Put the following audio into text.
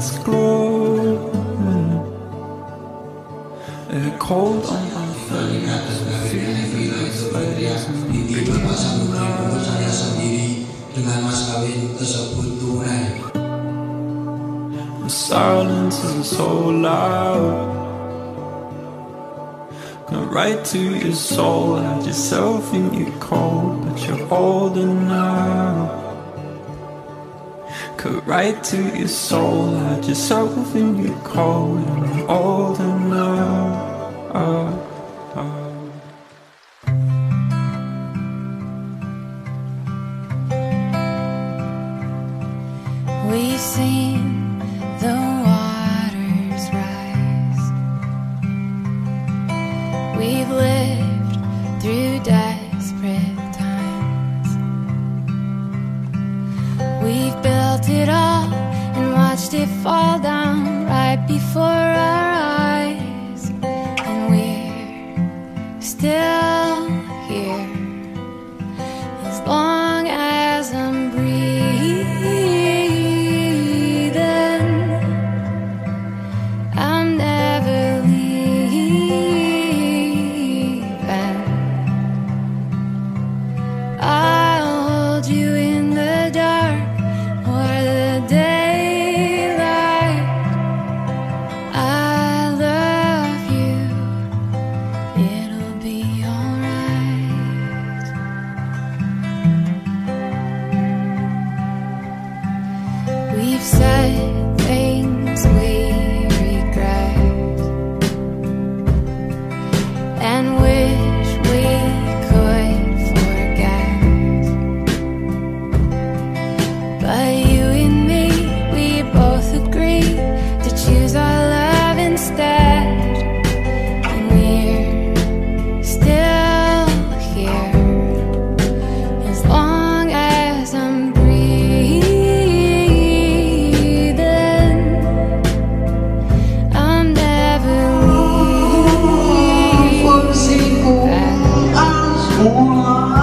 lights glow, they're cold on my face. Ini berpasang untuk saya sendiri dengan mas kawin tersebut tunai. The silence is so loud. Go right to your soul, hide yourself in your cold, but you're older now. Go right to your soul, hide yourself in your cold, and you're older now. We've seen the waters rise. We've lived through desperate times. We've built it all and watched it fall down right before our eyes. And we're still here as long as I'm breathing. We've said things we regret and wish we could forget. But you and me, we both agree to choose our love instead. And we're still here as long as I'm Semua